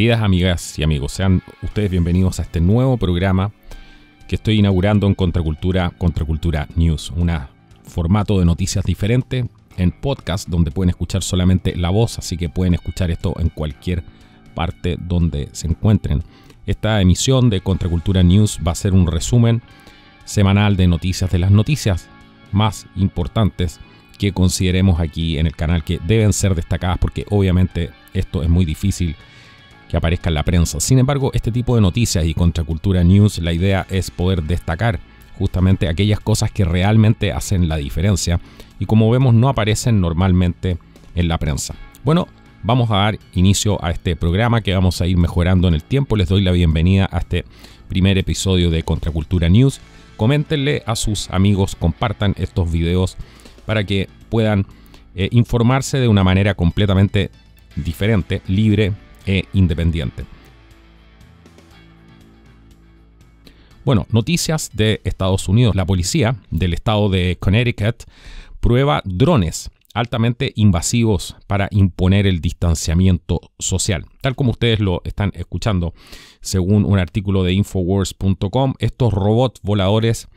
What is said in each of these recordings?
Queridas amigas y amigos, sean ustedes bienvenidos a este nuevo programa que estoy inaugurando en Contracultura News, un formato de noticias diferente en podcast donde pueden escuchar solamente la voz, así que pueden escuchar esto en cualquier parte donde se encuentren. Esta emisión de Contracultura News va a ser un resumen semanal de noticias, de las noticias más importantes que consideremos aquí en el canal, que deben ser destacadas porque obviamente esto es muy difícil que aparezca en la prensa. Sin embargo, este tipo de noticias y Contracultura News, la idea es poder destacar justamente aquellas cosas que realmente hacen la diferencia y, como vemos, no aparecen normalmente en la prensa. Bueno, vamos a dar inicio a este programa que vamos a ir mejorando en el tiempo. Les doy la bienvenida a este primer episodio de Contracultura News. Coméntenle a sus amigos, compartan estos videos para que puedan informarse de una manera completamente diferente, libre e independiente. Bueno, noticias de Estados Unidos. La policía del estado de Connecticut prueba drones altamente invasivos para imponer el distanciamiento social. Tal como ustedes lo están escuchando, según un artículo de Infowars.com, estos robots voladores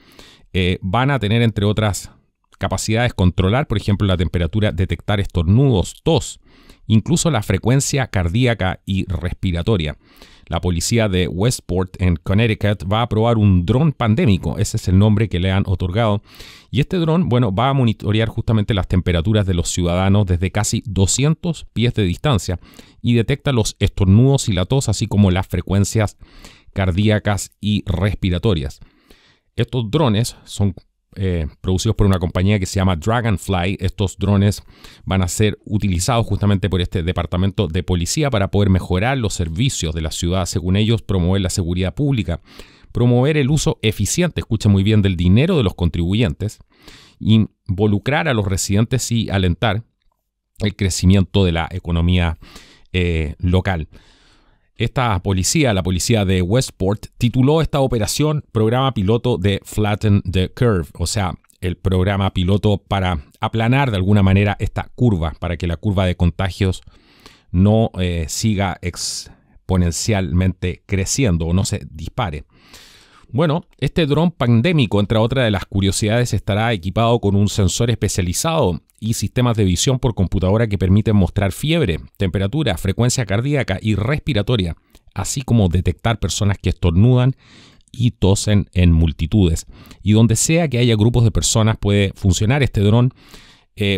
van a tener, entre otras capacidades, controlar, por ejemplo, la temperatura, detectar estornudos, tos, incluso la frecuencia cardíaca y respiratoria. La policía de Westport, en Connecticut, va a probar un dron pandémico. Ese es el nombre que le han otorgado. Y este dron, bueno, va a monitorear justamente las temperaturas de los ciudadanos desde casi 200 pies de distancia y detecta los estornudos y la tos, así como las frecuencias cardíacas y respiratorias. Estos drones son producidos por una compañía que se llama Dragonfly. Estos drones van a ser utilizados justamente por este departamento de policía para poder mejorar los servicios de la ciudad, según ellos, promover la seguridad pública, promover el uso eficiente, escuchen muy bien, del dinero de los contribuyentes, involucrar a los residentes y alentar el crecimiento de la economía local. Esta policía, la policía de Westport, tituló esta operación Programa Piloto de Flatten the Curve, o sea, el programa piloto para aplanar de alguna manera esta curva, para que la curva de contagios no siga exponencialmente creciendo o no se dispare. Bueno, este dron pandémico, entre otras de las curiosidades, estará equipado con un sensor especializado y sistemas de visión por computadora que permiten mostrar fiebre, temperatura, frecuencia cardíaca y respiratoria, así como detectar personas que estornudan y tosen en multitudes. Y donde sea que haya grupos de personas puede funcionar este dron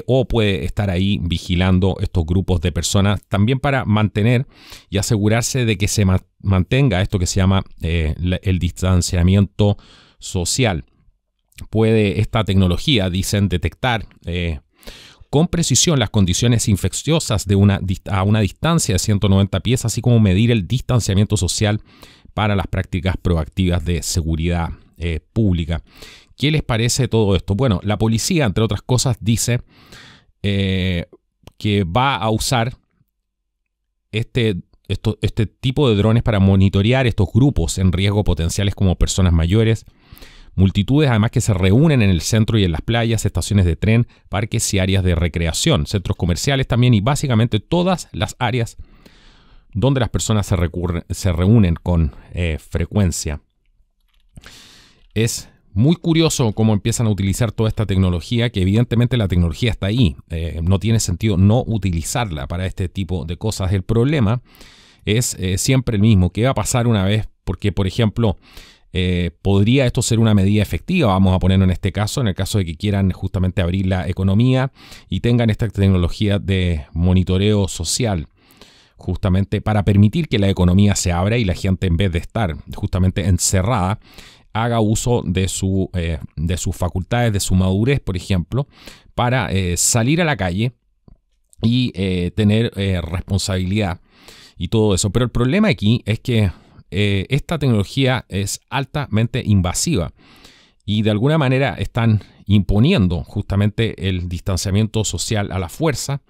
o puede estar ahí vigilando estos grupos de personas, también para mantener y asegurarse de que se mantenga esto que se llama el distanciamiento social. Puede esta tecnología, dicen, detectar con precisión las condiciones infecciosas a una distancia de 190 pies, así como medir el distanciamiento social para las prácticas proactivas de seguridad pública. ¿Qué les parece todo esto? Bueno, la policía, entre otras cosas, dice que va a usar este tipo de drones para monitorear estos grupos en riesgo potenciales como personas mayores, multitudes además que se reúnen en el centro y en las playas, estaciones de tren, parques y áreas de recreación, centros comerciales también, y básicamente todas las áreas donde las personas se reúnen con frecuencia. Es muy curioso cómo empiezan a utilizar toda esta tecnología, que evidentemente la tecnología está ahí. No tiene sentido no utilizarla para este tipo de cosas. El problema es siempre el mismo. ¿Qué va a pasar una vez? Porque, por ejemplo, ¿podría esto ser una medida efectiva? Vamos a ponerlo en este caso, en el caso de que quieran justamente abrir la economía y tengan esta tecnología de monitoreo social, justamente para permitir que la economía se abra y la gente, en vez de estar justamente encerrada, haga uso de sus facultades, de su madurez, por ejemplo, para salir a la calle y tener responsabilidad y todo eso. Pero el problema aquí es que esta tecnología es altamente invasiva y de alguna manera están imponiendo justamente el distanciamiento social a la fuerza,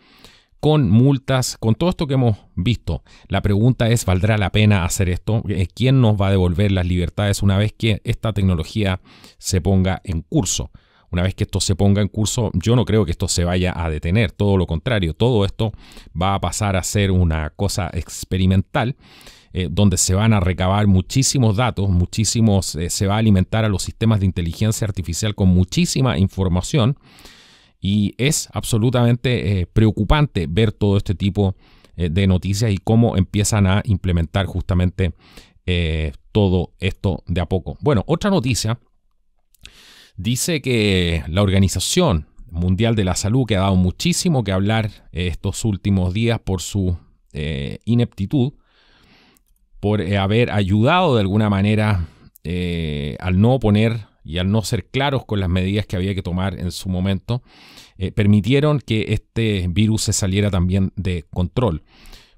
con multas, con todo esto que hemos visto. La pregunta es, ¿valdrá la pena hacer esto? ¿Quién nos va a devolver las libertades una vez que esta tecnología se ponga en curso? una vez que esto se ponga en curso, yo no creo que esto se vaya a detener, todo lo contrario, todo esto va a pasar a ser una cosa experimental, donde se van a recabar muchísimos datos, se va a alimentar a los sistemas de inteligencia artificial con muchísima información, y es absolutamente preocupante ver todo este tipo de noticias y cómo empiezan a implementar justamente todo esto de a poco. Bueno, otra noticia dice que la Organización Mundial de la Salud, que ha dado muchísimo que hablar estos últimos días por su ineptitud, por haber ayudado de alguna manera al no poner y al no ser claros con las medidas que había que tomar en su momento, permitieron que este virus se saliera también de control,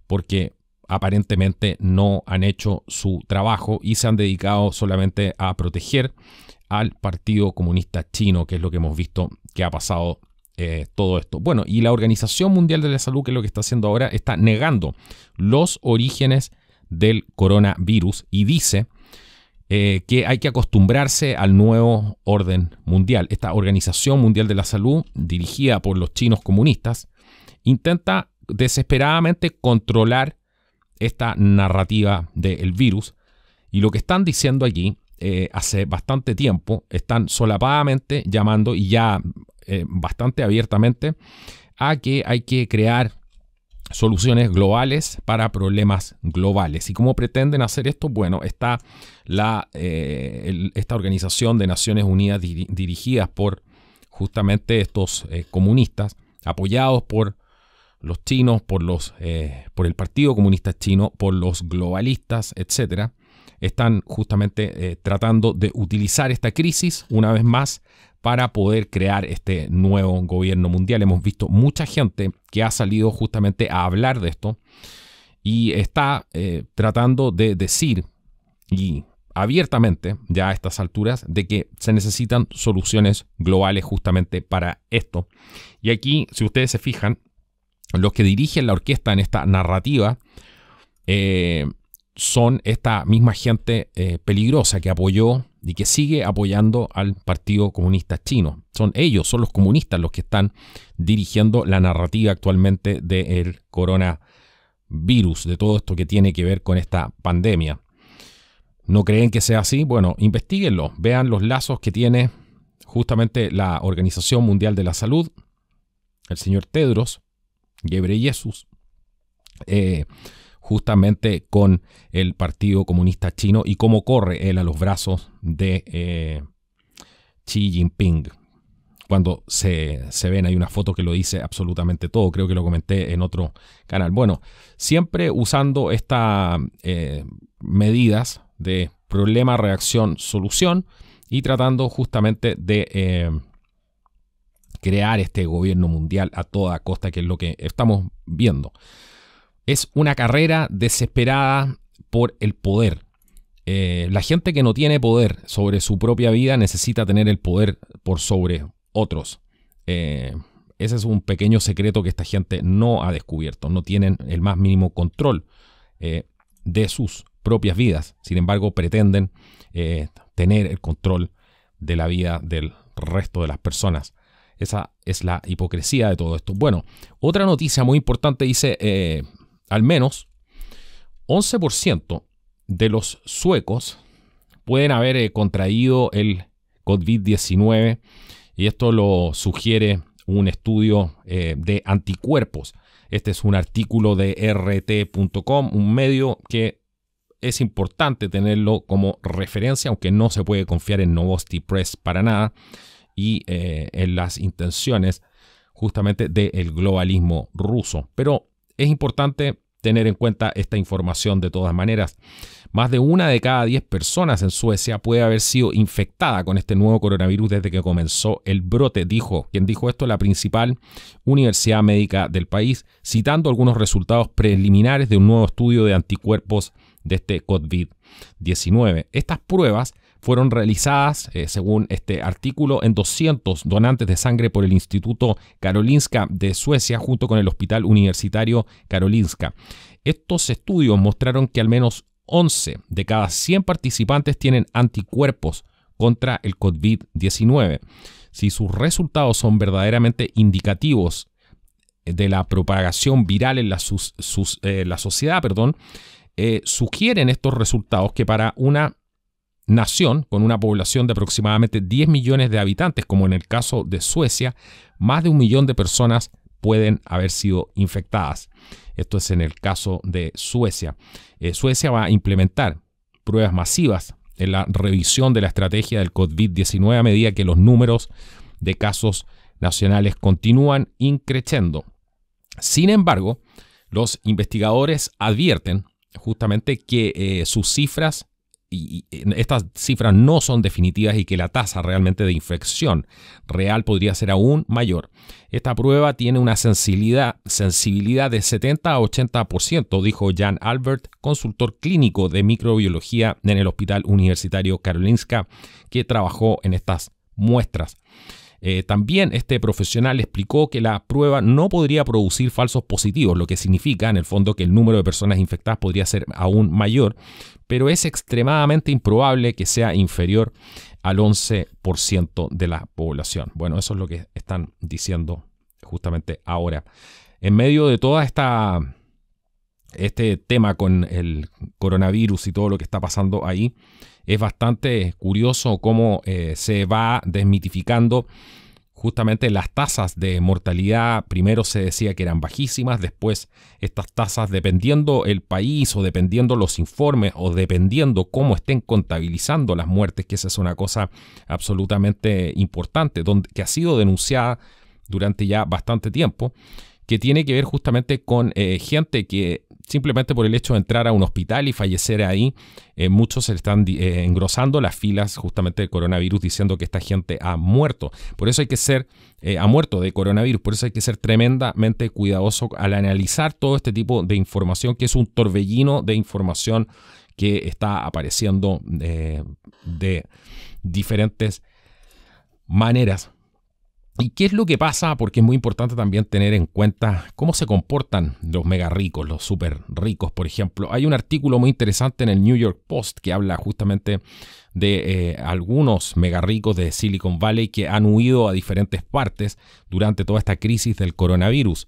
porque aparentemente no han hecho su trabajo y se han dedicado solamente a proteger al Partido Comunista Chino, que es lo que hemos visto que ha pasado todo esto. Bueno, y la Organización Mundial de la Salud, que es lo que está haciendo ahora, está negando los orígenes del coronavirus y dice que hay que acostumbrarse al nuevo orden mundial. Esta Organización Mundial de la Salud, dirigida por los chinos comunistas, intenta desesperadamente controlar esta narrativa del virus, y lo que están diciendo aquí hace bastante tiempo, están solapadamente llamando y ya bastante abiertamente a que hay que crear soluciones globales para problemas globales. ¿Y cómo pretenden hacer esto? Bueno, está esta Organización de Naciones Unidas dirigidas por justamente estos comunistas, apoyados por los chinos, por el Partido Comunista Chino, por los globalistas, etcétera. Están justamente tratando de utilizar esta crisis una vez más para poder crear este nuevo gobierno mundial. Hemos visto mucha gente que ha salido justamente a hablar de esto y está tratando de decir, y abiertamente ya a estas alturas, de que se necesitan soluciones globales justamente para esto. Y aquí, si ustedes se fijan, los que dirigen la orquesta en esta narrativa son esta misma gente peligrosa que apoyó y que sigue apoyando al Partido Comunista Chino. Son los comunistas, los que están dirigiendo la narrativa actualmente del coronavirus, de todo esto que tiene que ver con esta pandemia. ¿No creen que sea así? Bueno, investíguenlo, vean los lazos que tiene justamente la Organización Mundial de la Salud, el señor Tedros Ghebreyesus, justamente con el Partido Comunista Chino, y cómo corre él a los brazos de Xi Jinping. Cuando se ven, hay una foto que lo dice absolutamente todo, creo que lo comenté en otro canal. Bueno, siempre usando estas medidas de problema, reacción, solución, y tratando justamente de crear este gobierno mundial a toda costa, que es lo que estamos viendo. Es una carrera desesperada por el poder. La gente que no tiene poder sobre su propia vida necesita tener el poder por sobre otros. Ese es un pequeño secreto que esta gente no ha descubierto. No tienen el más mínimo control de sus propias vidas. Sin embargo, pretenden tener el control de la vida del resto de las personas. Esa es la hipocresía de todo esto. Bueno, otra noticia muy importante dice... al menos 11% de los suecos pueden haber contraído el COVID-19, y esto lo sugiere un estudio de anticuerpos. Este es un artículo de rt.com, un medio que es importante tenerlo como referencia, aunque no se puede confiar en Novosti Press para nada, y en las intenciones justamente del globalismo ruso. Pero es importante tener en cuenta esta información de todas maneras. Más de 1 de cada 10 personas en Suecia puede haber sido infectada con este nuevo coronavirus desde que comenzó el brote, quien dijo esto, la principal universidad médica del país, citando algunos resultados preliminares de un nuevo estudio de anticuerpos de este COVID-19. Estas pruebas fueron realizadas, según este artículo, en 200 donantes de sangre por el Instituto Karolinska de Suecia junto con el Hospital Universitario Karolinska. Estos estudios mostraron que al menos 11 de cada 100 participantes tienen anticuerpos contra el COVID-19. Si sus resultados son verdaderamente indicativos de la propagación viral en la sociedad, sugieren estos resultados que para una nación con una población de aproximadamente 10 millones de habitantes, como en el caso de Suecia, más de 1 millón de personas pueden haber sido infectadas. Esto es en el caso de Suecia. Suecia va a implementar pruebas masivas en la revisión de la estrategia del COVID-19 a medida que los números de casos nacionales continúan increciendo. Sin embargo, los investigadores advierten justamente que sus cifras, y estas cifras no son definitivas y que la tasa realmente de infección real podría ser aún mayor. Esta prueba tiene una sensibilidad de 70 a 80%, dijo Jan Albert, consultor clínico de microbiología en el Hospital Universitario Karolinska, que trabajó en estas muestras. También este profesional explicó que la prueba no podría producir falsos positivos, lo que significa en el fondo que el número de personas infectadas podría ser aún mayor, pero es extremadamente improbable que sea inferior al 11% de la población. Bueno, eso es lo que están diciendo justamente ahora. En medio de toda este tema con el coronavirus y todo lo que está pasando ahí, es bastante curioso cómo se va desmitificando justamente las tasas de mortalidad. Primero se decía que eran bajísimas, después estas tasas, dependiendo el país o dependiendo los informes o dependiendo cómo estén contabilizando las muertes, que esa es una cosa absolutamente importante, que ha sido denunciada durante ya bastante tiempo, que tiene que ver justamente con gente que simplemente por el hecho de entrar a un hospital y fallecer ahí, muchos se están engrosando las filas justamente del coronavirus diciendo que esta gente ha muerto. Por eso hay que ser, ha muerto de coronavirus, por eso hay que ser tremendamente cuidadoso al analizar todo este tipo de información, que es un torbellino de información que está apareciendo de diferentes maneras. ¿Y qué es lo que pasa? Porque es muy importante también tener en cuenta cómo se comportan los mega ricos, los súper ricos, por ejemplo. Hay un artículo muy interesante en el New York Post que habla justamente de algunos mega ricos de Silicon Valley que han huido a diferentes partes durante toda esta crisis del coronavirus.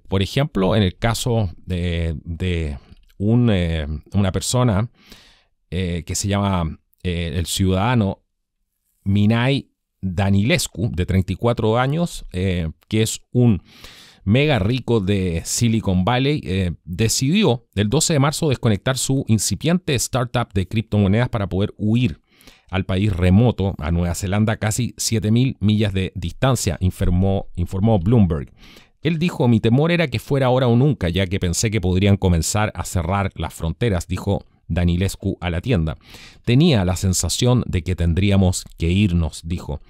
Por ejemplo, en el caso de una persona que se llama el ciudadano Minai Danilescu, de 34 años, que es un mega rico de Silicon Valley, decidió el 12 de marzo desconectar su incipiente startup de criptomonedas para poder huir al país remoto, a Nueva Zelanda, casi 7.000 millas de distancia, informó Bloomberg. Él dijo: mi temor era que fuera ahora o nunca, ya que pensé que podrían comenzar a cerrar las fronteras, dijo Danilescu a la tienda. Tenía la sensación de que tendríamos que irnos, dijo.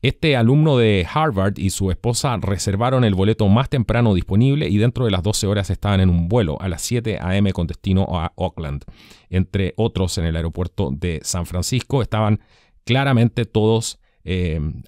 Este alumno de Harvard y su esposa reservaron el boleto más temprano disponible y dentro de las 12 horas estaban en un vuelo a las 7 a.m. con destino a Auckland. Entre otros, en el aeropuerto de San Francisco estaban claramente todos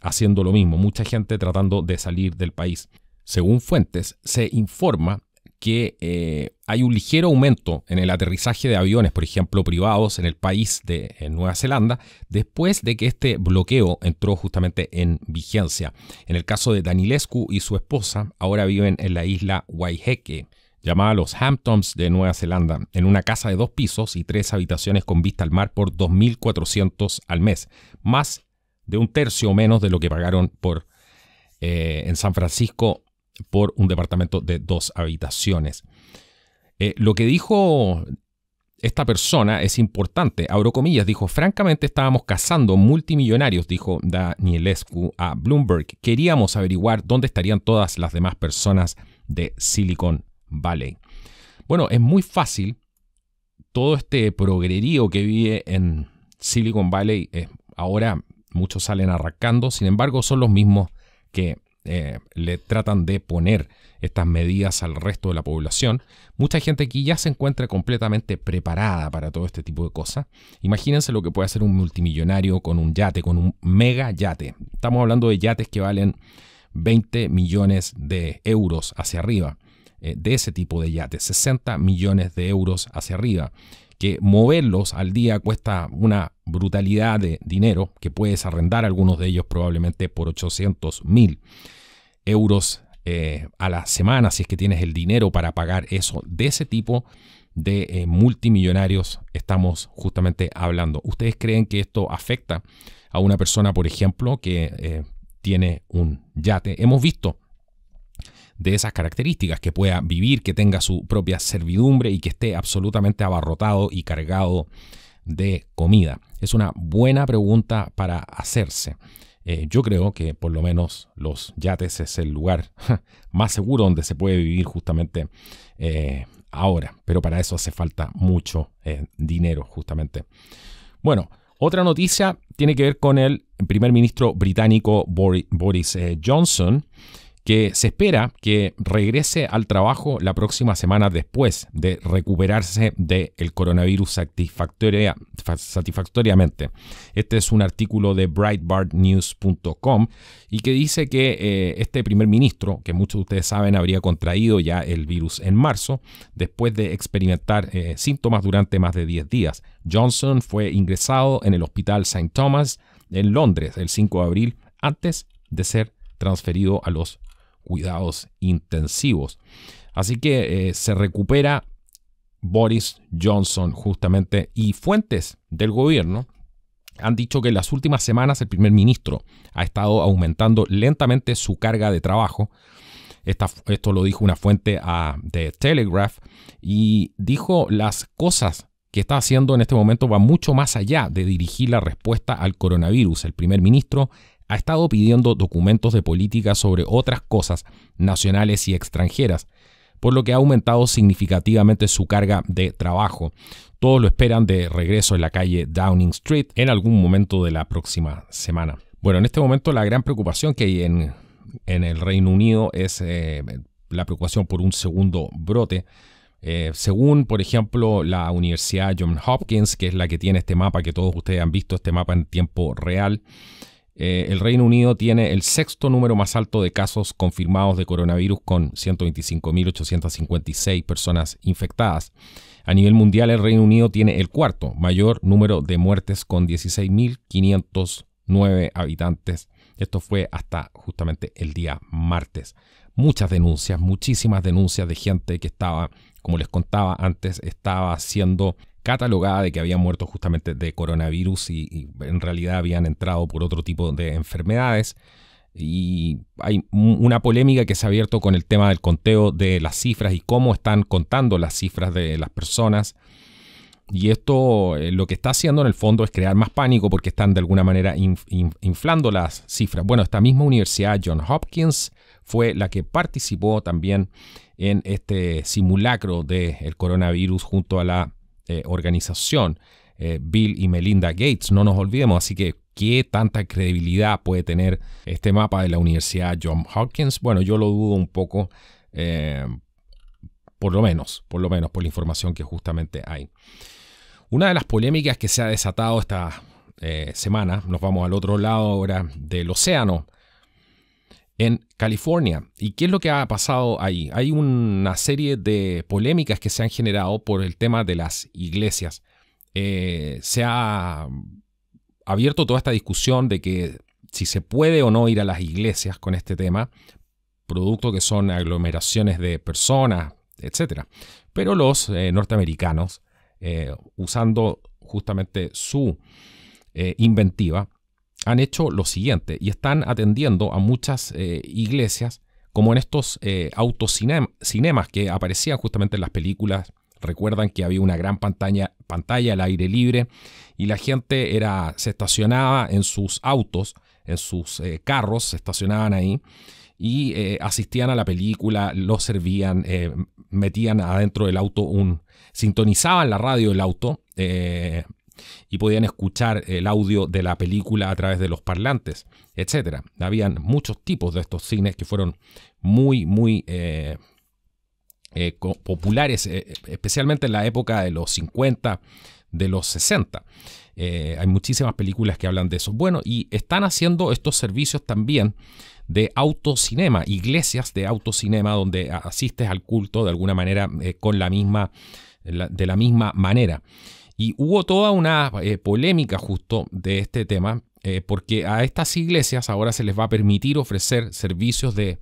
haciendo lo mismo, mucha gente tratando de salir del país. Según fuentes, se informa que hay un ligero aumento en el aterrizaje de aviones, por ejemplo, privados en el país de Nueva Zelanda, después de que este bloqueo entró justamente en vigencia. En el caso de Danilescu y su esposa, ahora viven en la isla Waiheke, llamada los Hamptons de Nueva Zelanda, en una casa de 2 pisos y 3 habitaciones con vista al mar por $2.400 al mes, más de un tercio o menos de lo que pagaron en San Francisco por un departamento de 2 habitaciones. Lo que dijo esta persona es importante, abro comillas, dijo: francamente estábamos cazando multimillonarios, dijo Danilescu a Bloomberg. Queríamos averiguar dónde estarían todas las demás personas de Silicon Valley. Bueno, es muy fácil. Todo este progrerío que vive en Silicon Valley, ahora muchos salen arrancando, sin embargo son los mismos que le tratan de poner estas medidas al resto de la población. Mucha gente aquí ya se encuentra completamente preparada para todo este tipo de cosas. Imagínense lo que puede hacer un multimillonario con un yate, con un mega yate. Estamos hablando de yates que valen 20 millones de euros hacia arriba. De ese tipo de yates, 60 millones de euros hacia arriba, que moverlos al día cuesta una brutalidad de dinero, que puedes arrendar algunos de ellos probablemente por 800.000 euros a la semana, si es que tienes el dinero para pagar eso. De ese tipo de multimillonarios estamos justamente hablando. ¿Ustedes creen que esto afecta a una persona, por ejemplo, que tiene un yate? Hemos visto de esas características, que pueda vivir, que tenga su propia servidumbre y que esté absolutamente abarrotado y cargado de comida. Es una buena pregunta para hacerse. Yo creo que por lo menos los yates es el lugar más seguro donde se puede vivir justamente ahora, pero para eso hace falta mucho dinero justamente. Bueno, otra noticia tiene que ver con el primer ministro británico Boris Johnson, que se espera que regrese al trabajo la próxima semana después de recuperarse del coronavirus satisfactoriamente. Este es un artículo de breitbartnews.com y que dice que este primer ministro, que muchos de ustedes saben habría contraído ya el virus en marzo, después de experimentar síntomas durante más de 10 días. Johnson fue ingresado en el Hospital St. Thomas en Londres el 5 de abril, antes de ser transferido a los cuidados intensivos. Así que se recupera Boris Johnson justamente, y fuentes del gobierno han dicho que en las últimas semanas el primer ministro ha estado aumentando lentamente su carga de trabajo. Esto lo dijo una fuente de Telegraph, y dijo las cosas que está haciendo en este momento va mucho más allá de dirigir la respuesta al coronavirus. El primer ministro ha estado pidiendo documentos de política sobre otras cosas nacionales y extranjeras, por lo que ha aumentado significativamente su carga de trabajo. Todos lo esperan de regreso en la calle Downing Street en algún momento de la próxima semana. Bueno, en este momento la gran preocupación que hay en el Reino Unido es la preocupación por un segundo brote. Según, por ejemplo, la Universidad Johns Hopkins, que es la que tiene este mapa, que todos ustedes han visto este mapa en tiempo real, el Reino Unido tiene el sexto número más alto de casos confirmados de coronavirus, con 125.856 personas infectadas. A nivel mundial, el Reino Unido tiene el cuarto mayor número de muertes, con 16.509 habitantes. Esto fue hasta justamente el día martes. Muchas denuncias, muchísimas denuncias de gente que estaba, como les contaba antes, estaba siendo catalogada de que habían muerto justamente de coronavirus y en realidad habían entrado por otro tipo de enfermedades. Y hay una polémica que se ha abierto con el tema del conteo de las cifras y cómo están contando las cifras de las personas. Y esto lo que está haciendo en el fondo es crear más pánico, porque están de alguna manera inflando las cifras. Bueno, esta misma universidad, Johns Hopkins, fue la que participó también en este simulacro del coronavirus junto a la organización Bill y Melinda Gates, no nos olvidemos. Así que, ¿qué tanta credibilidad puede tener este mapa de la Universidad Johns Hopkins? Bueno, yo lo dudo un poco, por lo menos por la información que justamente hay. Una de las polémicas que se ha desatado esta semana, nos vamos al otro lado ahora del océano, en California. ¿Y qué es lo que ha pasado ahí? Hay una serie de polémicas que se han generado por el tema de las iglesias. Se ha abierto toda esta discusión de que si se puede o no ir a las iglesias con este tema, producto que son aglomeraciones de personas, etc. Pero los norteamericanos, usando justamente su inventiva, han hecho lo siguiente y están atendiendo a muchas iglesias, como en estos autocinemas que aparecían justamente en las películas. Recuerdan que había una gran pantalla al aire libre y la gente se estacionaba en sus autos, en sus carros, se estacionaban ahí y asistían a la película, lo servían, metían adentro del auto sintonizaban la radio del auto y podían escuchar el audio de la película a través de los parlantes, etc. Habían muchos tipos de estos cines que fueron muy populares, especialmente en la época de los 50, de los 60. Hay muchísimas películas que hablan de eso. Bueno, y están haciendo estos servicios también de autocinema, iglesias de autocinema, donde asistes al culto de alguna manera con la misma de la misma manera. Y hubo toda una polémica justo de este tema, porque a estas iglesias ahora se les va a permitir ofrecer servicios de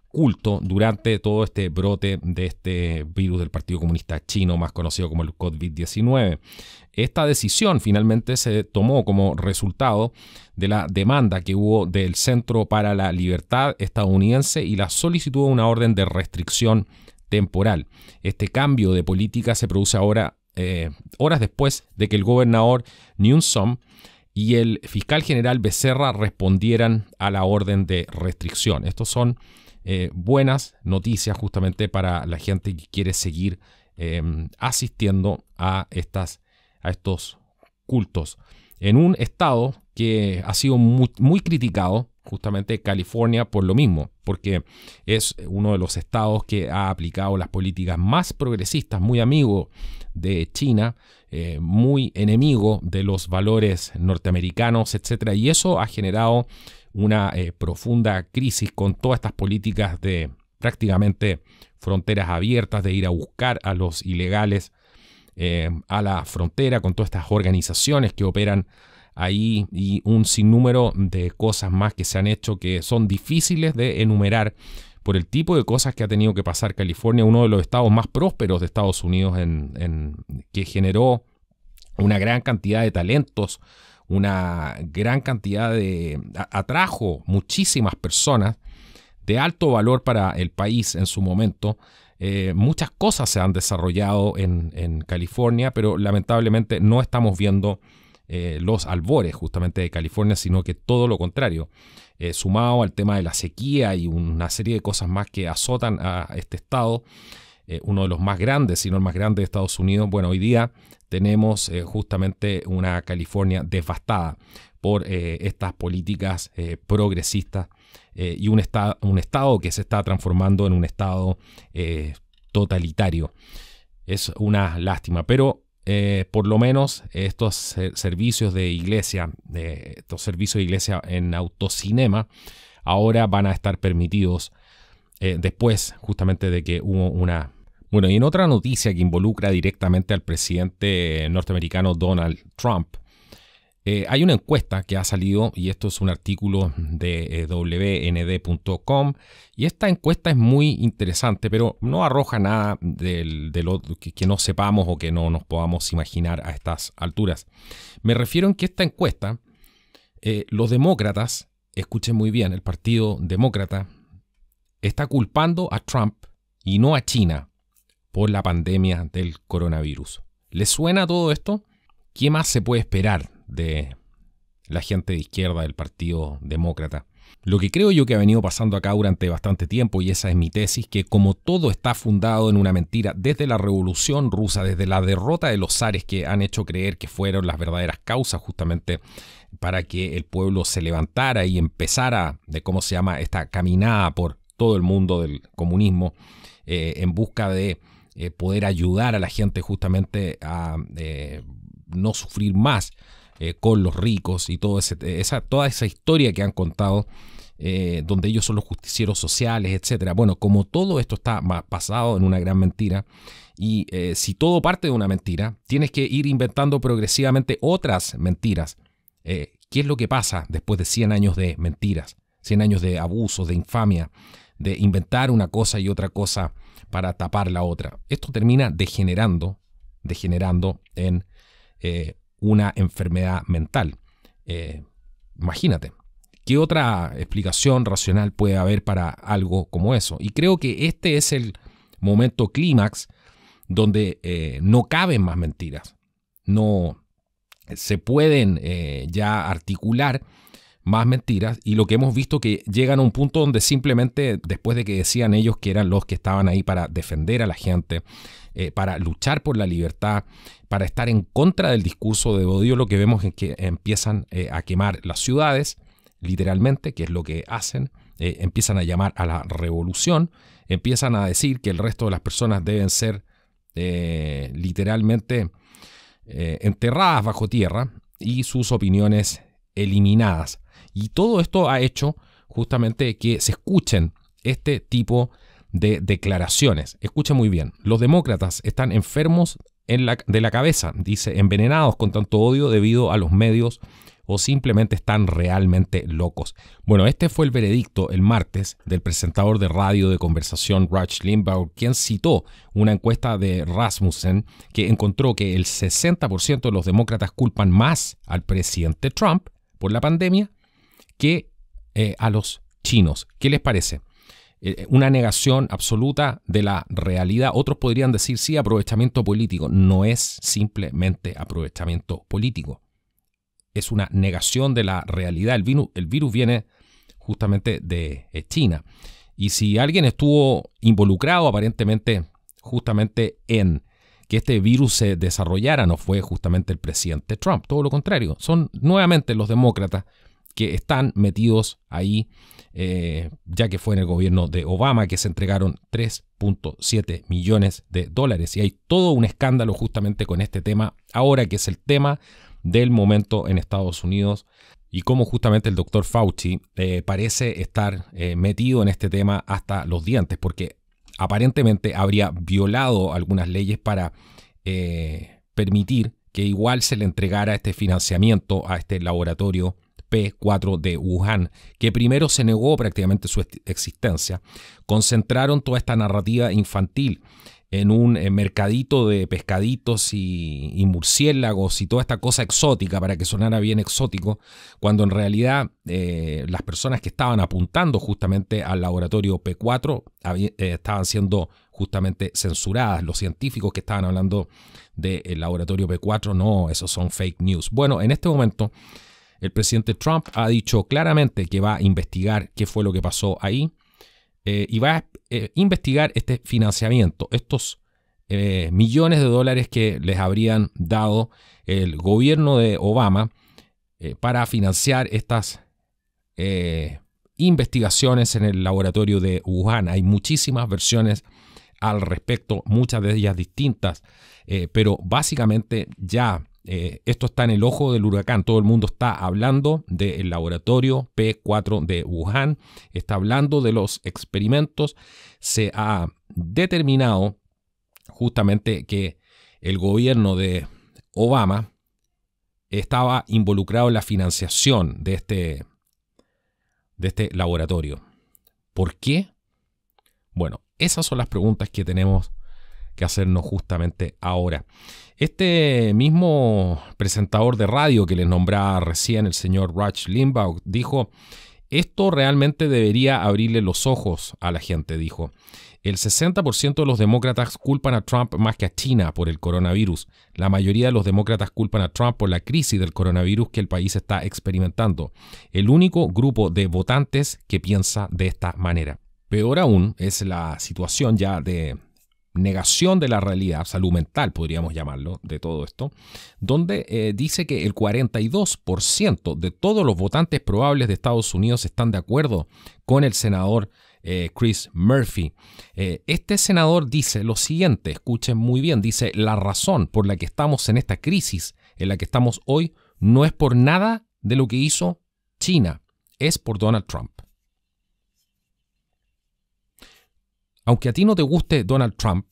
culto durante todo este brote de este virus del Partido Comunista Chino, más conocido como el COVID-19. Esta decisión finalmente se tomó como resultado de la demanda que hubo del Centro para la Libertad estadounidense y la solicitud de una orden de restricción temporal. Este cambio de política se produce ahora, horas después de que el gobernador Newsom y el fiscal general Becerra respondieran a la orden de restricción. Estos son buenas noticias justamente para la gente que quiere seguir asistiendo a estos cultos en un estado que ha sido muy criticado, justamente California, por lo mismo, porque es uno de los estados que ha aplicado las políticas más progresistas, muy amigo de China, muy enemigo de los valores norteamericanos, etc. Y eso ha generado una profunda crisis con todas estas políticas de prácticamente fronteras abiertas, de ir a buscar a los ilegales a la frontera, con todas estas organizaciones que operan ahí y un sinnúmero de cosas más que se han hecho que son difíciles de enumerar por el tipo de cosas que ha tenido que pasar California, uno de los estados más prósperos de Estados Unidos, que generó una gran cantidad de talentos, una gran cantidad atrajo muchísimas personas de alto valor para el país en su momento. Muchas cosas se han desarrollado en California, pero lamentablemente no estamos viendo los albores justamente de California, sino que todo lo contrario. Sumado al tema de la sequía y una serie de cosas más que azotan a este estado, uno de los más grandes, si no el más grande de Estados Unidos. Bueno, hoy día tenemos justamente una California devastada por estas políticas progresistas y un estado que se está transformando en un estado totalitario. Es una lástima, pero por lo menos estos servicios de iglesia, en autocinema, ahora van a estar permitidos después justamente de que hubo una... Bueno, y en otra noticia que involucra directamente al presidente norteamericano Donald Trump, hay una encuesta que ha salido, y esto es un artículo de wnd.com, y esta encuesta es muy interesante, pero no arroja nada de lo que no sepamos o que no nos podamos imaginar a estas alturas. Me refiero en que esta encuesta, los demócratas, escuchen muy bien, el Partido Demócrata está culpando a Trump y no a China por la pandemia del coronavirus. ¿Les suena todo esto? ¿Qué más se puede esperar de la gente de izquierda del Partido Demócrata? Lo que creo yo que ha venido pasando acá durante bastante tiempo, y esa es mi tesis, que como todo está fundado en una mentira, desde la Revolución Rusa, desde la derrota de los zares que han hecho creer que fueron las verdaderas causas justamente para que el pueblo se levantara y empezara, esta caminada por todo el mundo del comunismo, en busca de poder ayudar a la gente justamente a no sufrir más con los ricos y toda esa historia que han contado, donde ellos son los justicieros sociales, etcétera. Bueno, como todo esto está basado en una gran mentira, y si todo parte de una mentira, tienes que ir inventando progresivamente otras mentiras. ¿Qué es lo que pasa después de 100 años de mentiras, 100 años de abusos, de infamia, de inventar una cosa y otra cosa para tapar la otra? Esto termina degenerando en una enfermedad mental. Imagínate, ¿qué otra explicación racional puede haber para algo como eso? Y creo que este es el momento clímax donde no caben más mentiras. No se pueden ya articular más mentiras, y lo que hemos visto que llegan a un punto donde simplemente, después de que decían ellos que eran los que estaban ahí para defender a la gente, para luchar por la libertad, para estar en contra del discurso de odio, lo que vemos es que empiezan a quemar las ciudades, literalmente, que es lo que hacen, empiezan a llamar a la revolución, empiezan a decir que el resto de las personas deben ser literalmente enterradas bajo tierra y sus opiniones eliminadas. Y todo esto ha hecho justamente que se escuchen este tipo de declaraciones. Escuche muy bien, los demócratas están enfermos de la cabeza, dice, envenenados con tanto odio debido a los medios o simplemente están realmente locos. Bueno, este fue el veredicto el martes del presentador de radio de conversación Rush Limbaugh, quien citó una encuesta de Rasmussen que encontró que el 60% de los demócratas culpan más al presidente Trump por la pandemia que a los chinos. ¿Qué les parece? Una negación absoluta de la realidad. Otros podrían decir, sí, aprovechamiento político. No es simplemente aprovechamiento político. Es una negación de la realidad. El virus viene justamente de China. Y si alguien estuvo involucrado aparentemente justamente en que este virus se desarrollara, no fue justamente el presidente Trump. Todo lo contrario. Son nuevamente los demócratas que están metidos ahí, ya que fue en el gobierno de Obama que se entregaron 3.7 millones de dólares. Y hay todo un escándalo justamente con este tema, ahora que es el tema del momento en Estados Unidos, y cómo justamente el doctor Fauci parece estar metido en este tema hasta los dientes, porque aparentemente habría violado algunas leyes para permitir que igual se le entregara este financiamiento a este laboratorio P4 de Wuhan, que primero se negó prácticamente su existencia. Concentraron toda esta narrativa infantil en un mercadito de pescaditos y murciélagos y toda esta cosa exótica para que sonara bien exótico, cuando en realidad las personas que estaban apuntando justamente al laboratorio P4 estaban siendo justamente censuradas. Los científicos que estaban hablando del laboratorio P4, no, esos son fake news. Bueno, en este momento el presidente Trump ha dicho claramente que va a investigar qué fue lo que pasó ahí y va a investigar este financiamiento, estos millones de dólares que les habrían dado el gobierno de Obama para financiar estas investigaciones en el laboratorio de Wuhan. Hay muchísimas versiones al respecto, muchas de ellas distintas, pero básicamente ya esto está en el ojo del huracán. Todo el mundo está hablando del laboratorio P4 de Wuhan, está hablando de los experimentos. Se ha determinado justamente que el gobierno de Obama estaba involucrado en la financiación de este laboratorio. ¿Por qué? Bueno, esas son las preguntas que tenemos que hacernos justamente ahora. Este mismo presentador de radio que les nombraba recién, el señor Rush Limbaugh, dijo: esto realmente debería abrirle los ojos a la gente, dijo. El 60% de los demócratas culpan a Trump más que a China por el coronavirus. La mayoría de los demócratas culpan a Trump por la crisis del coronavirus que el país está experimentando. El único grupo de votantes que piensa de esta manera. Peor aún es la situación ya de negación de la realidad, salud mental podríamos llamarlo, de todo esto, donde dice que el 42% de todos los votantes probables de Estados Unidos están de acuerdo con el senador Chris Murphy. Este senador dice lo siguiente, escuchen muy bien, dice: la razón por la que estamos en esta crisis en la que estamos hoy no es por nada de lo que hizo China, es por Donald Trump. Aunque a ti no te guste Donald Trump,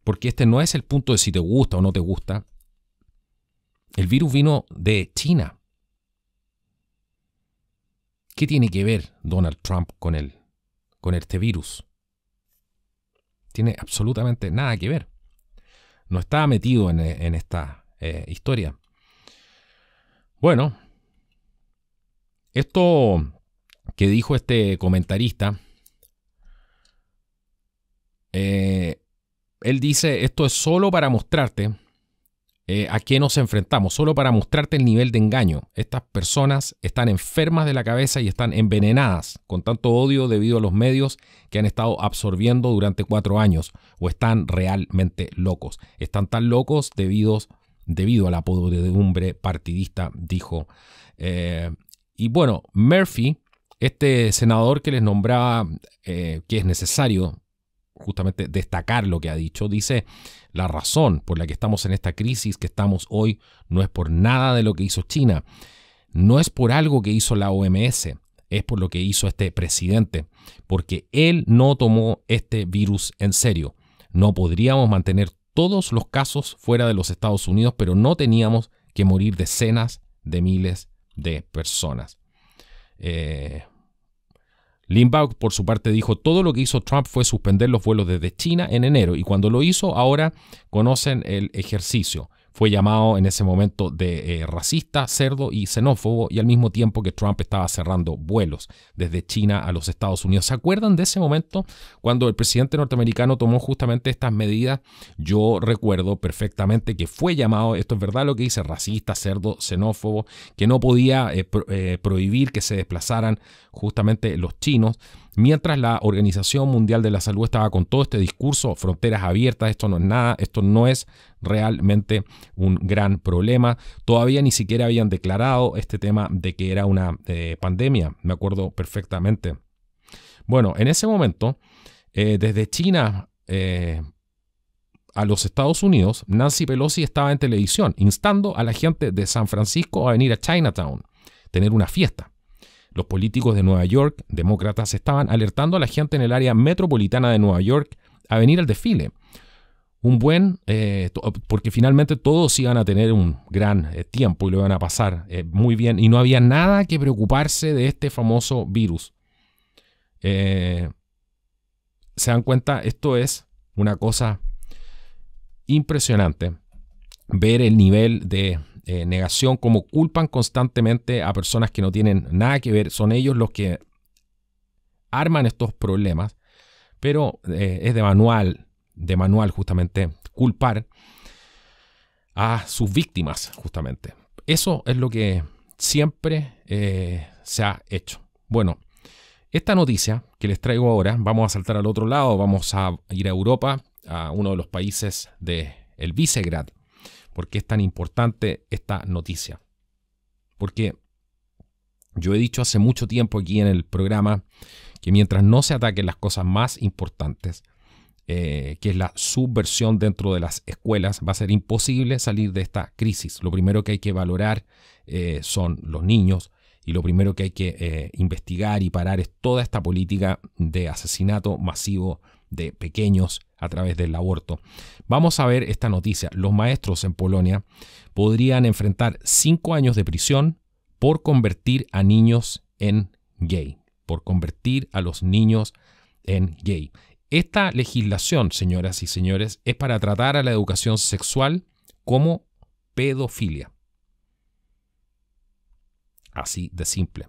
porque este no es el punto de si te gusta o no te gusta, el virus vino de China. ¿Qué tiene que ver Donald Trump con este virus? Tiene absolutamente nada que ver. No está metido en esta historia. Bueno, esto que dijo este comentarista, él dice: esto es solo para mostrarte a qué nos enfrentamos, solo para mostrarte el nivel de engaño. Estas personas están enfermas de la cabeza y están envenenadas con tanto odio debido a los medios que han estado absorbiendo durante 4 años, o están realmente locos. Están tan locos debido a la podredumbre partidista, dijo. Y bueno, Murphy, este senador que les nombraba, que es necesario justamente destacar lo que ha dicho, dice: la razón por la que estamos en esta crisis que estamos hoy no es por nada de lo que hizo China, no es por algo que hizo la OMS, es por lo que hizo este presidente, porque él no tomó este virus en serio. No podríamos mantener todos los casos fuera de los Estados Unidos, pero no teníamos que morir decenas de miles de personas. Limbaugh, por su parte, dijo: todo lo que hizo Trump fue suspender los vuelos desde China en enero, y cuando lo hizo, ahora conocen el ejercicio. Fue llamado en ese momento de racista, cerdo y xenófobo, y al mismo tiempo que Trump estaba cerrando vuelos desde China a los Estados Unidos. ¿Se acuerdan de ese momento cuando el presidente norteamericano tomó justamente estas medidas? Yo recuerdo perfectamente que fue llamado, esto es verdad lo que dice, racista, cerdo, xenófobo, que no podía prohibir que se desplazaran justamente los chinos, mientras la Organización Mundial de la Salud estaba con todo este discurso: fronteras abiertas, esto no es nada, esto no es realmente un gran problema. Todavía ni siquiera habían declarado este tema de que era una pandemia, me acuerdo perfectamente. Bueno, en ese momento, desde China a los Estados Unidos, Nancy Pelosi estaba en televisión instando a la gente de San Francisco a venir a Chinatown, tener una fiesta. Los políticos de Nueva York, demócratas, estaban alertando a la gente en el área metropolitana de Nueva York a venir al desfile. Porque finalmente todos iban a tener un gran tiempo y lo iban a pasar muy bien, y no había nada que preocuparse de este famoso virus. ¿Se dan cuenta? Esto es una cosa impresionante. Ver el nivel de negación, como culpan constantemente a personas que no tienen nada que ver. Son ellos los que arman estos problemas, pero es de manual justamente culpar a sus víctimas justamente. Eso es lo que siempre se ha hecho. Bueno, esta noticia que les traigo ahora, vamos a saltar al otro lado, vamos a ir a Europa, a uno de los países del Visegrad. ¿Por qué es tan importante esta noticia? Porque yo he dicho hace mucho tiempo aquí en el programa que mientras no se ataquen las cosas más importantes, que es la subversión dentro de las escuelas, va a ser imposible salir de esta crisis. Lo primero que hay que valorar son los niños, y lo primero que hay que investigar y parar es toda esta política de asesinato masivo de pequeños a través del aborto. Vamos a ver esta noticia. Los maestros en Polonia podrían enfrentar 5 años de prisión por convertir a niños en gay. Por convertir a los niños en gay. Esta legislación, señoras y señores, es para tratar a la educación sexual como pedofilia. Así de simple.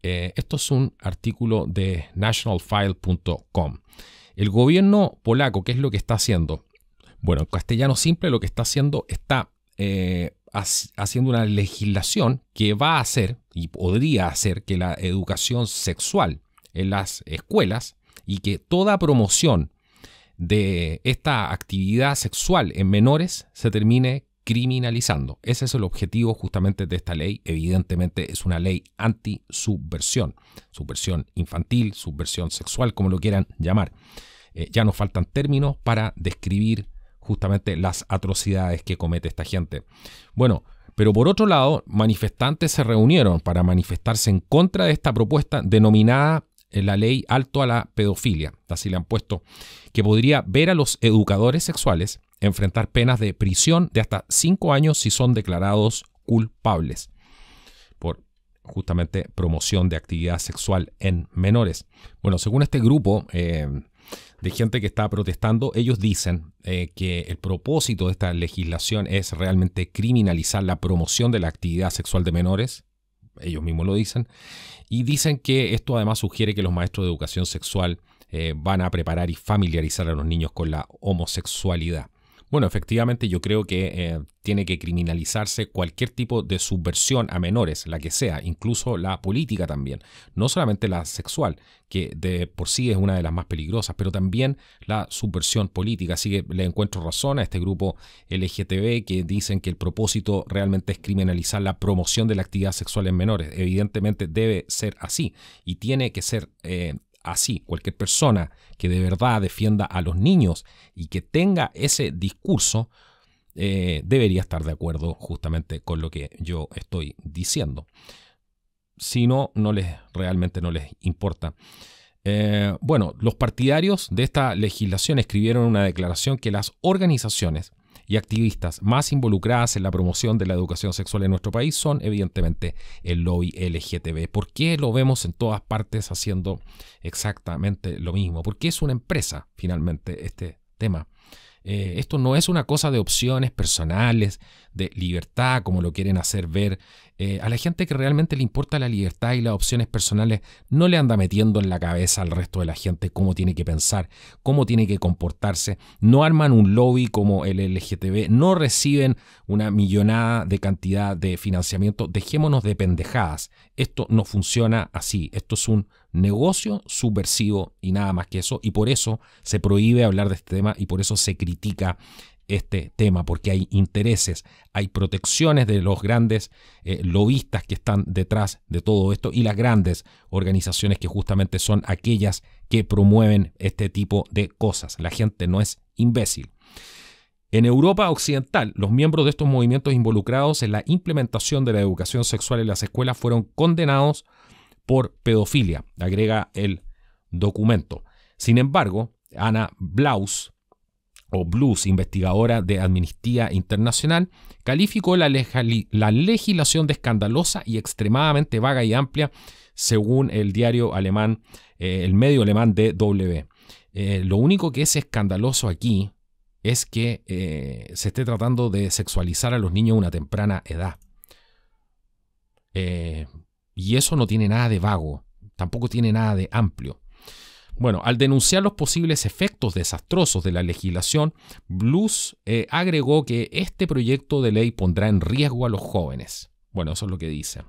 Esto es un artículo de nationalfile.com. El gobierno polaco, ¿qué es lo que está haciendo? Bueno, en castellano simple lo que está haciendo está haciendo una legislación que va a hacer y podría hacer que la educación sexual en las escuelas y que toda promoción de esta actividad sexual en menores se termine criminalizando. Ese es el objetivo justamente de esta ley. Evidentemente es una ley anti-subversión, subversión infantil, subversión sexual, como lo quieran llamar. Ya nos faltan términos para describir justamente las atrocidades que comete esta gente. Bueno, pero por otro lado, manifestantes se reunieron para manifestarse en contra de esta propuesta denominada la ley alto a la pedofilia, así le han puesto, que podría ver a los educadores sexuales enfrentar penas de prisión de hasta 5 años si son declarados culpables por justamente promoción de actividad sexual en menores. Bueno, según este grupo de gente que está protestando, ellos dicen que el propósito de esta legislación es realmente criminalizar la promoción de la actividad sexual de menores. Ellos mismos lo dicen. Y dicen que esto además sugiere que los maestros de educación sexual van a preparar y familiarizar a los niños con la homosexualidad. Bueno, efectivamente yo creo que tiene que criminalizarse cualquier tipo de subversión a menores, la que sea, incluso la política también. No solamente la sexual, que de por sí es una de las más peligrosas, pero también la subversión política. Así que le encuentro razón a este grupo LGTB que dicen que el propósito realmente es criminalizar la promoción de la actividad sexual en menores. Evidentemente debe ser así y tiene que ser así. Cualquier persona que de verdad defienda a los niños y que tenga ese discurso debería estar de acuerdo justamente con lo que yo estoy diciendo. si no, realmente no les importa. Los partidarios de esta legislación escribieron una declaración que las organizaciones y activistas más involucradas en la promoción de la educación sexual en nuestro país son evidentemente el lobby LGTB. ¿Por qué lo vemos en todas partes haciendo exactamente lo mismo? Porque es una empresa finalmente este tema. Esto no es una cosa de opciones personales, de libertad, como lo quieren hacer ver. A la gente que realmente le importa la libertad y las opciones personales no le anda metiendo en la cabeza al resto de la gente cómo tiene que pensar, cómo tiene que comportarse. No arman un lobby como el LGTB, no reciben una millonada de cantidad de financiamiento. Dejémonos de pendejadas. Esto no funciona así. Esto es un negocio subversivo y nada más que eso, y por eso se prohíbe hablar de este tema y por eso se critica este tema, porque hay intereses, hay protecciones de los grandes lobistas que están detrás de todo esto y las grandes organizaciones que justamente son aquellas que promueven este tipo de cosas. La gente no es imbécil. En Europa Occidental, los miembros de estos movimientos involucrados en la implementación de la educación sexual en las escuelas fueron condenados por pedofilia, agrega el documento. Sin embargo, Ana Blues, investigadora de Amnistía Internacional, calificó la legislación de escandalosa y extremadamente vaga y amplia, según el diario alemán, el medio alemán DW. Lo único que es escandaloso aquí es que se esté tratando de sexualizar a los niños a una temprana edad. Y eso no tiene nada de vago, tampoco tiene nada de amplio. Bueno, al denunciar los posibles efectos desastrosos de la legislación, Blues agregó que este proyecto de ley pondrá en riesgo a los jóvenes. Bueno, eso es lo que dice,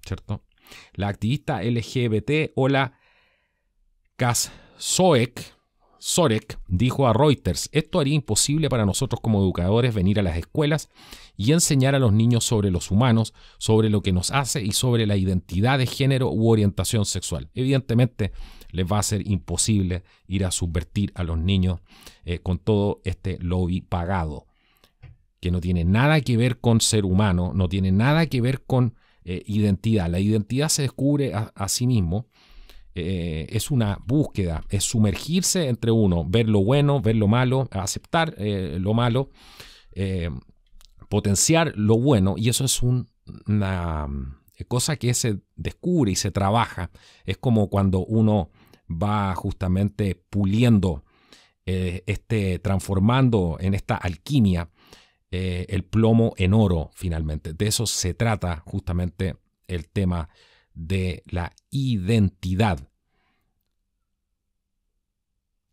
¿cierto? La activista LGBT Ola Sorek dijo a Reuters: esto haría imposible para nosotros como educadores venir a las escuelas y enseñar a los niños sobre los humanos, sobre lo que nos hace y sobre la identidad de género u orientación sexual. Evidentemente les va a ser imposible ir a subvertir a los niños con todo este lobby pagado, que no tiene nada que ver con ser humano, no tiene nada que ver con identidad. La identidad se descubre a sí mismo. Es una búsqueda, es sumergirse entre uno, ver lo bueno, ver lo malo, aceptar lo malo, potenciar lo bueno, y eso es una cosa que se descubre y se trabaja. Es como cuando uno va justamente puliendo, transformando en esta alquimia el plomo en oro finalmente. De eso se trata justamente el tema de la identidad.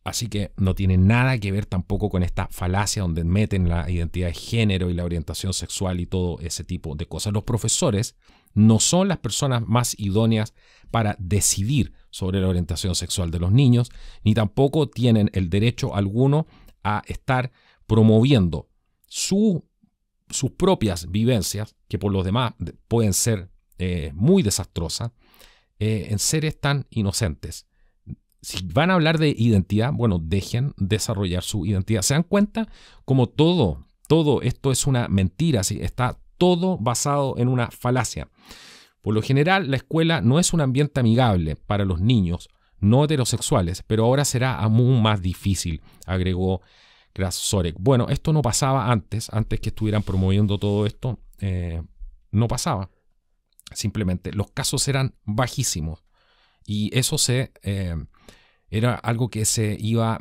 Así que no tiene nada que ver tampoco con esta falacia donde meten la identidad de género y la orientación sexual y todo ese tipo de cosas. Los profesores no son las personas más idóneas para decidir sobre la orientación sexual de los niños, ni tampoco tienen el derecho alguno a estar promoviendo sus propias vivencias, que por los demás pueden ser muy desastrosas, en seres tan inocentes. Si van a hablar de identidad, bueno, dejen desarrollar su identidad. ¿Se dan cuenta? Como todo esto es una mentira, ¿sí? Está todo basado en una falacia. Por lo general, la escuela no es un ambiente amigable para los niños no heterosexuales, pero ahora será aún más difícil, agregó Sorek. Bueno, esto no pasaba antes que estuvieran promoviendo todo esto, no pasaba. Simplemente los casos eran bajísimos y eso era algo que se iba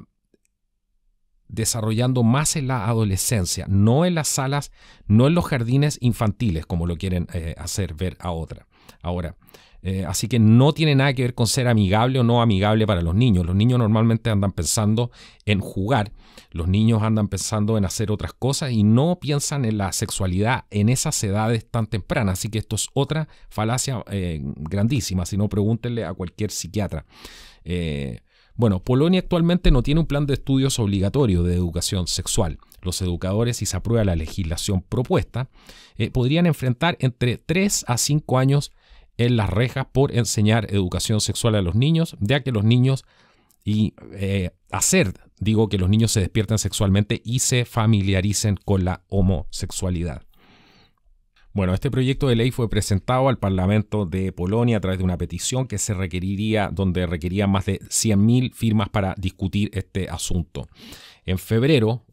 desarrollando más en la adolescencia, no en las salas, no en los jardines infantiles, como lo quieren hacer ver ahora. Así que no tiene nada que ver con ser amigable o no amigable para los niños. Los niños normalmente andan pensando en jugar, los niños andan pensando en hacer otras cosas y no piensan en la sexualidad en esas edades tan tempranas. Así que esto es otra falacia grandísima, si no pregúntenle a cualquier psiquiatra. Bueno, Polonia actualmente no tiene un plan de estudios obligatorio de educación sexual. Los educadores, si se aprueba la legislación propuesta, podrían enfrentar entre 3 a 5 años en las rejas por enseñar educación sexual a los niños, ya que los niños que los niños se despierten sexualmente y se familiaricen con la homosexualidad. Bueno, este proyecto de ley fue presentado al Parlamento de Polonia a través de una petición que donde requería más de 100.000 firmas para discutir este asunto. En febrero,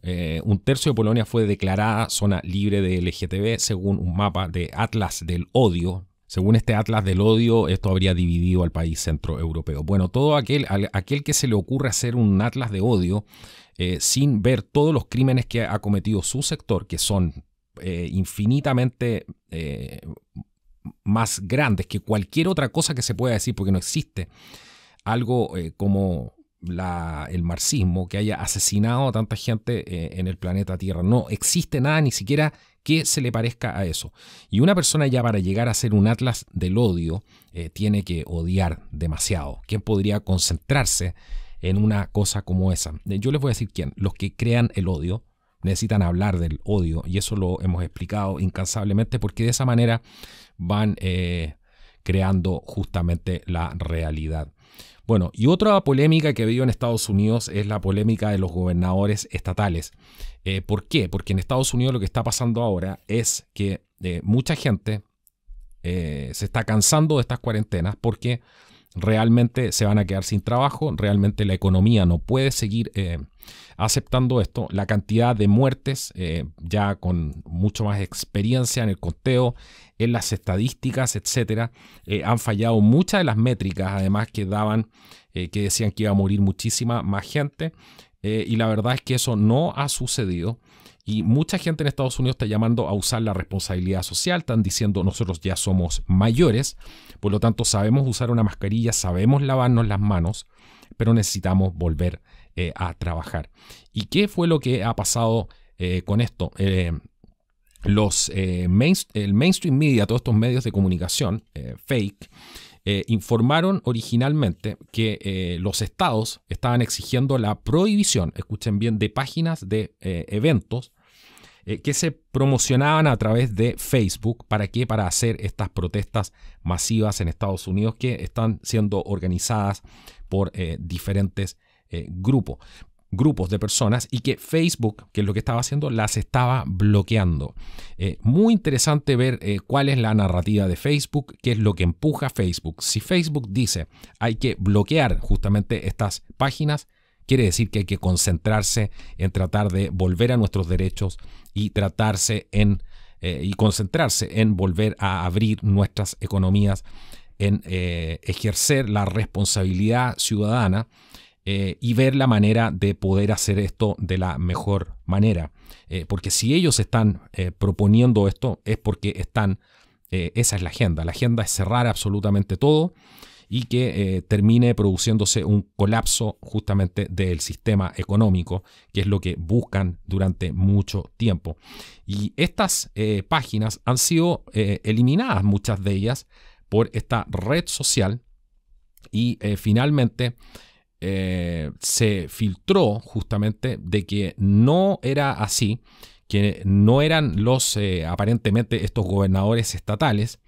un tercio de Polonia fue declarada zona libre de LGTB según un mapa de Atlas del Odio. Según este Atlas del Odio, esto habría dividido al país centroeuropeo. Bueno, todo aquel que se le ocurre hacer un Atlas de Odio sin ver todos los crímenes que ha cometido su sector, que son infinitamente más grandes que cualquier otra cosa que se pueda decir, porque no existe algo como el marxismo que haya asesinado a tanta gente en el planeta Tierra. No existe nada ni siquiera que se le parezca a eso. Y una persona ya para llegar a ser un Atlas del odio tiene que odiar demasiado. ¿Quién podría concentrarse en una cosa como esa? Yo les voy a decir quién. Los que crean el odio necesitan hablar del odio, y eso lo hemos explicado incansablemente, porque de esa manera van creando justamente la realidad. Bueno, y otra polémica que ha habido en Estados Unidos es la polémica de los gobernadores estatales. ¿Por qué? Porque en Estados Unidos lo que está pasando ahora es que mucha gente se está cansando de estas cuarentenas porque realmente se van a quedar sin trabajo, realmente la economía no puede seguir aceptando esto. La cantidad de muertes, ya con mucho más experiencia en el conteo, en las estadísticas, etcétera, han fallado muchas de las métricas, además que daban, que decían que iba a morir muchísima más gente, y la verdad es que eso no ha sucedido. Y mucha gente en Estados Unidos está llamando a usar la responsabilidad social, están diciendo nosotros ya somos mayores, por lo tanto sabemos usar una mascarilla, sabemos lavarnos las manos, pero necesitamos volver a trabajar. ¿Y qué fue lo que ha pasado con esto? El mainstream media, todos estos medios de comunicación fake, informaron originalmente que los estados estaban exigiendo la prohibición, escuchen bien, de páginas de eventos que se promocionaban a través de Facebook. ¿Para qué? Para hacer estas protestas masivas en Estados Unidos que están siendo organizadas por diferentes grupos de personas, y que Facebook, que es lo que estaba haciendo, las estaba bloqueando. Muy interesante ver cuál es la narrativa de Facebook, qué es lo que empuja Facebook. Si Facebook dice hay que bloquear justamente estas páginas, quiere decir que hay que concentrarse en tratar de volver a nuestros derechos y concentrarse en volver a abrir nuestras economías, en ejercer la responsabilidad ciudadana y ver la manera de poder hacer esto de la mejor manera. Porque si ellos están proponiendo esto es porque esa es la agenda. La agenda es cerrar absolutamente todo y que termine produciéndose un colapso justamente del sistema económico, que es lo que buscan durante mucho tiempo. Y estas páginas han sido eliminadas, muchas de ellas, por esta red social, y finalmente se filtró justamente de que no era así, que no eran aparentemente estos gobernadores estatales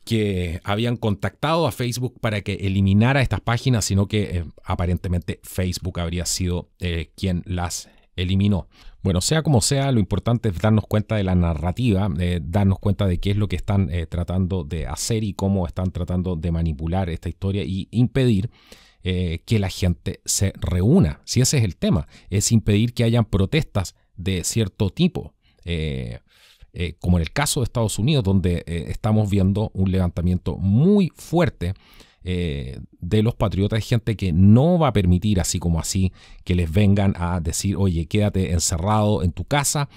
que habían contactado a Facebook para que eliminara estas páginas, sino que aparentemente Facebook habría sido quien las eliminó. Bueno, sea como sea, lo importante es darnos cuenta de la narrativa, darnos cuenta de qué es lo que están tratando de hacer y cómo están tratando de manipular esta historia y impedir que la gente se reúna. Si ese es el tema, es impedir que hayan protestas de cierto tipo. Como en el caso de Estados Unidos, donde estamos viendo un levantamiento muy fuerte de los patriotas, de gente que no va a permitir así como así que les vengan a decir, oye, quédate encerrado en tu casa,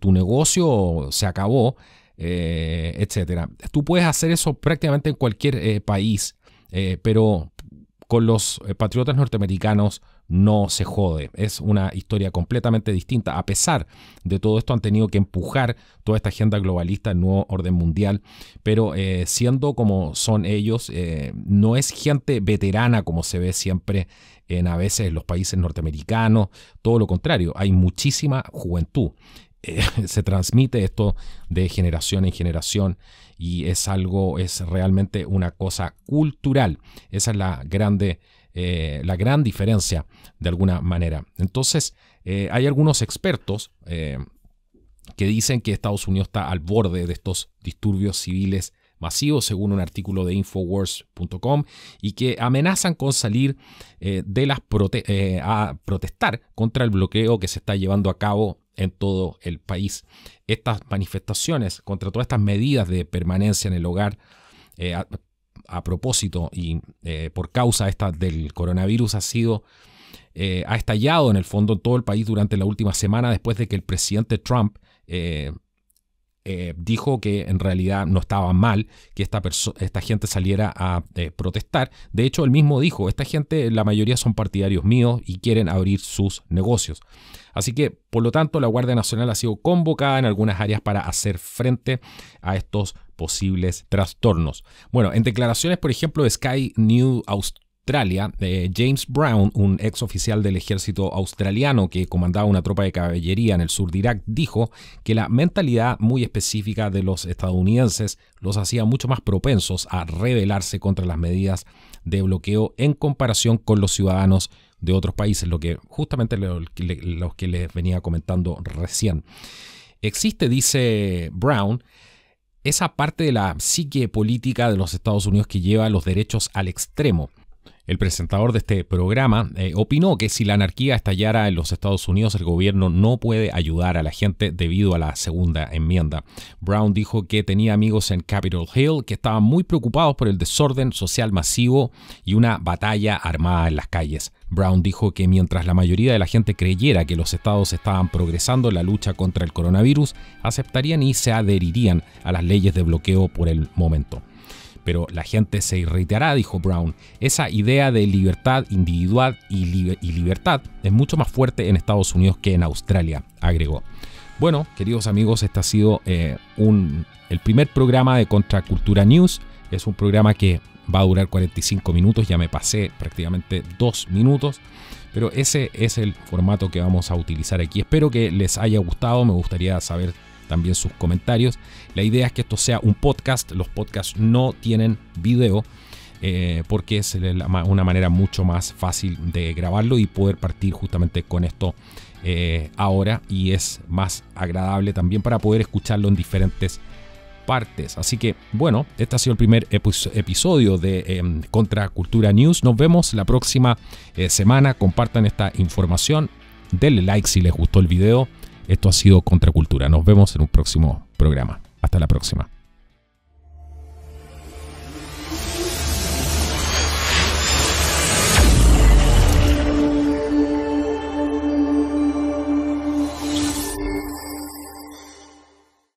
tu negocio se acabó, etcétera. Tú puedes hacer eso prácticamente en cualquier país, pero con los patriotas norteamericanos no se jode. Es una historia completamente distinta. A pesar de todo esto, han tenido que empujar toda esta agenda globalista, el nuevo orden mundial, pero siendo como son ellos, no es gente veterana como se ve siempre a veces en los países norteamericanos. Todo lo contrario, hay muchísima juventud. Se transmite esto de generación en generación y es realmente una cosa cultural. Esa es la gran diferencia de alguna manera. Entonces, hay algunos expertos que dicen que Estados Unidos está al borde de estos disturbios civiles masivos, según un artículo de Infowars.com, y que amenazan con salir a protestar contra el bloqueo que se está llevando a cabo en todo el país. Estas manifestaciones contra todas estas medidas de permanencia en el hogar a propósito y por causa del coronavirus ha estallado en el fondo en todo el país durante la última semana, después de que el presidente Trump dijo que en realidad no estaba mal que esta gente saliera a protestar. De hecho, él mismo dijo, esta gente, la mayoría son partidarios míos y quieren abrir sus negocios. Así que, por lo tanto, la Guardia Nacional ha sido convocada en algunas áreas para hacer frente a estos posibles trastornos. Bueno, en declaraciones, por ejemplo, de Sky News Australia, James Brown, un ex oficial del ejército australiano que comandaba una tropa de caballería en el sur de Irak, dijo que la mentalidad muy específica de los estadounidenses los hacía mucho más propensos a rebelarse contra las medidas de bloqueo en comparación con los ciudadanos de otros países, lo que justamente los que les venía comentando recién. Existe, dice Brown, esa parte de la psique política de los Estados Unidos que lleva los derechos al extremo. El presentador de este programa opinó que si la anarquía estallara en los Estados Unidos, el gobierno no puede ayudar a la gente debido a la segunda enmienda. Brown dijo que tenía amigos en Capitol Hill que estaban muy preocupados por el desorden social masivo y una batalla armada en las calles. Brown dijo que mientras la mayoría de la gente creyera que los estados estaban progresando en la lucha contra el coronavirus, aceptarían y se adherirían a las leyes de bloqueo por el momento. Pero la gente se irritará, dijo Brown. Esa idea de libertad individual y libertad es mucho más fuerte en Estados Unidos que en Australia, agregó. Bueno, queridos amigos, este ha sido el primer programa de Contracultura News. Es un programa que va a durar 45 minutos, ya me pasé prácticamente 2 minutos. Pero ese es el formato que vamos a utilizar aquí. Espero que les haya gustado, me gustaría saber también sus comentarios. La idea es que esto sea un podcast. Los podcasts no tienen video porque es una manera mucho más fácil de grabarlo y poder partir justamente con esto ahora, y es más agradable también para poder escucharlo en diferentes partes. Así que bueno, este ha sido el primer episodio de Contracultura News. Nos vemos la próxima semana. Compartan esta información, denle like si les gustó el video. Esto ha sido Contracultura. Nos vemos en un próximo programa. Hasta la próxima.